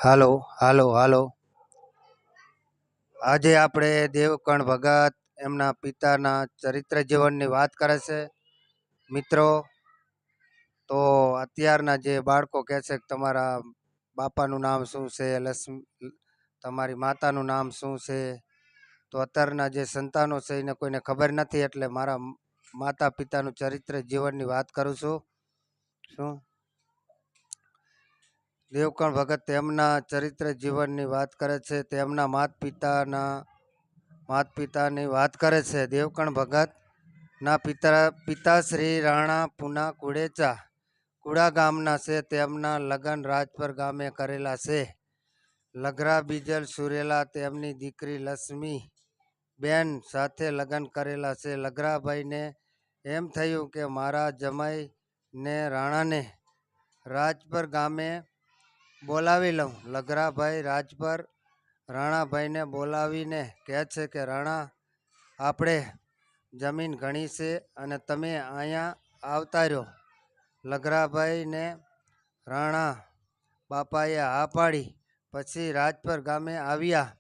હાલો હાલો હાલો. આજે આપણે દેવકણ ભગત એમના પિતાના ચરિત્ર જીવનની વાત કરે છે. મિત્રો, તો અત્યારના જે બાળકો કહે છે કે તમારા બાપાનું નામ શું છે, તમારી માતાનું નામ શું છે, તો અત્યારના જે સંતાનો છે એને કોઈને ખબર નથી. એટલે મારા માતા પિતાનું ચરિત્ર જીવનની વાત કરું છું. શું દેવકણ ભગત તેમના ચરિત્ર જીવનની વાત કરે છે, તેમના માતા પિતાની વાત કરે છે. દેવકણ ભગતના પિતા શ્રી રાણા પુના કુડેચા કુડા ગામના છે. તેમના લગ્ન રાજપર ગામે કરેલા છે. લગરા બીજલ સુરેલા તેમની દીકરી લક્ષ્મી બેન સાથે લગ્ન કરેલા છે. લગરાભાઈને એમ થયું કે મારા જમાઈને રાણાને રાજપર ગામે બોલાવી લઉં. લગરાભાઈ રાજપર રાણાભાઈને બોલાવીને કહે છે કે રાણા, આપણે જમીન ઘણી છે અને તમે અહીંયા આવતા રહ્યો. લગરાભાઈને રાણા બાપાએ હા પાડી. પછી રાજપર ગામે આવ્યા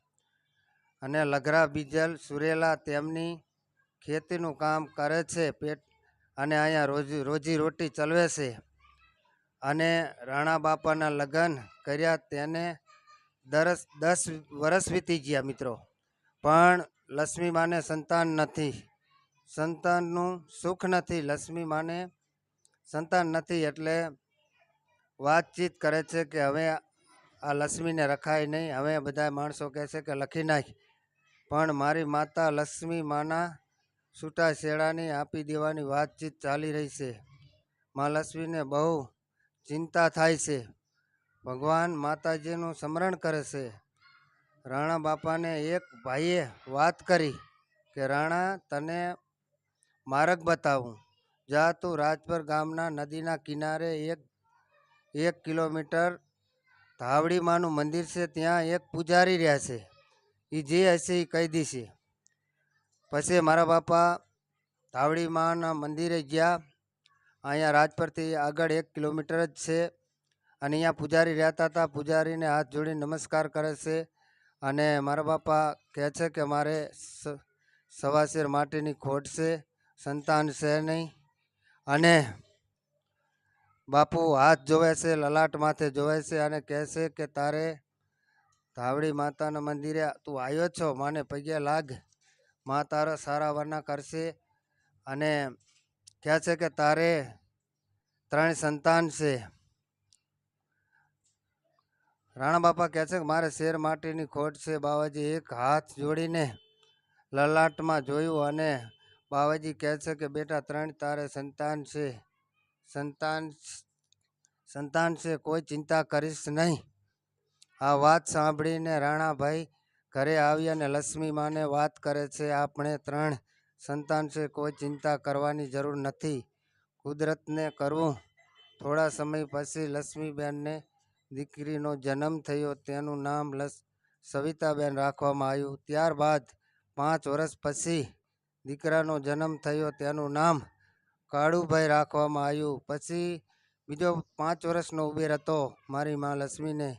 અને લગરા બીજલ સુરેલા તેમની ખેતીનું કામ કરે છે અને અહીંયા રોજી રોટી ચલવે છે. અને રાણા બાપાના લગ્ન કર્યા તેને 10 વર્ષ વીતી ગયા મિત્રો, પણ લક્ષ્મી માને સંતાન નથી, સંતાનનું સુખ નથી. લક્ષ્મી માને સંતાન નથી એટલે વાતચીત કરે છે કે હવે આ લક્ષ્મીને રખાય નહીં. હવે બધા માણસો કહે છે કે લખી નાખ, પણ મારી માતા લક્ષ્મી માના છૂટા છેડાની આપી દેવાની વાતચીત ચાલી રહી છે. માં લક્ષ્મીને બહુ ચિંતા થાય છે. ભગવાન માતાજીનું સ્મરણ કરે છે. રાણા બાપાને એક ભાઈએ વાત કરી કે રાણા, તને માર્ગ બતાવું. જા તું રાજપર ગામના નદીના કિનારે 1 કિલોમીટર ધાવડીમાનું મંદિર છે, ત્યાં એક પૂજારી રહ્યા છે. એ જે હશે એ કહી દેશે. પછી મારા બાપા ધાવડીમાના મંદિરે ગયા. અહીંયા રાજપરથી આગળ 1 કિલોમીટર જ છે. અને અહીંયા પૂજારી રહેતા હતા. પૂજારીને હાથ જોડી નમસ્કાર કરે છે. અને મારા બાપા કહે છે કે મારે સવાશેર માટીની ખોટ છે, સંતાન છે નહીં. અને બાપુ હાથ જોવે છે, લલાટ માથે જોવે છે અને કહે છે કે તારે ધાવડી માતાના મંદિરે તું આવ્યો છો, માને પગે લાગ, માં તારા સારા વરના કરશે. અને કહે છે કે તારે 3 સંતાન છે. રાણા બાપા કહે છે કે મારે શેર માટીની ખોટ છે. બાવાજી એક હાથ જોડીને લલાટમાં જોયું અને બાવાજી કહે છે કે બેટા 3 તારે સંતાન છે, સંતાન છે, કોઈ ચિંતા કરીશ નહીં. આ વાત સાંભળીને રાણાભાઈ ઘરે આવી અને લક્ષ્મી માને વાત કરે છે, આપણે 3 સંતાન છે, કોઈ ચિંતા કરવાની જરૂર નથી, કુદરતને કરવું. થોડા સમય પછી લક્ષ્મીબેનને દીકરીનો જન્મ થયો. તેનું નામ સવિતાબેન રાખવામાં આવ્યું. ત્યારબાદ 5 વર્ષ પછી દીકરાનો જન્મ થયો. તેનું નામ કાળુભાઈ રાખવામાં આવ્યું. પછી બીજો 5 વર્ષનો ઉભેર હતો મારી મા લક્ષ્મીને.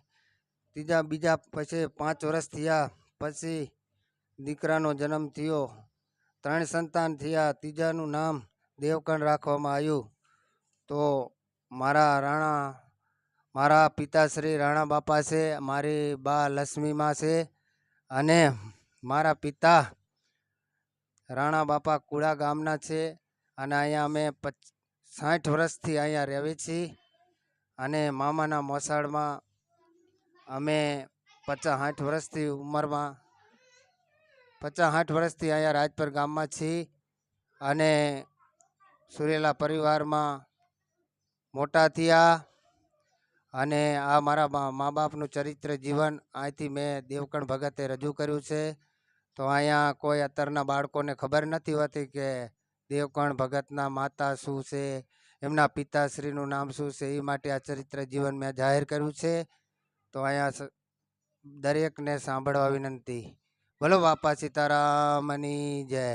બીજા પછી 5 વર્ષ થયા પછી દીકરાનો જન્મ થયો. 3 સંતાન થયા. ત્રીજાનું નામ દેવકણ રાખવામાં આવ્યું. તો મારા પિતાશ્રી રાણા બાપા છે, મારી બા લક્ષ્મીમાં છે અને મારા પિતા રાણા બાપા કુડા ગામના છે. અને અહીંયા અમે 60 વર્ષથી અહીંયા રહેવી છીએ. અને મામાના મોસાળમાં અમે 50-60 વર્ષથી ઉંમરમાં 50-60 વર્ષથી અહીંયા રાજપર ગામમાં છીએ. અને સુરેલા પરિવારમાં મોટા થયા. અને આ મારા મા બાપનું ચરિત્ર જીવન અહીંથી મેં દેવકણ ભગતે રજૂ કર્યું છે. તો અહીંયા કોઈ અત્યારના બાળકોને ખબર નથી હોતી કે દેવકણ ભગતના માતા શું છે, એમના પિતાશ્રીનું નામ શું છે. એ માટે આ ચરિત્ર જીવન મેં જાહેર કર્યું છે. તો અહીંયા દરેકને સાંભળવા વિનંતી. બોલો બાપા સીતારામની જય.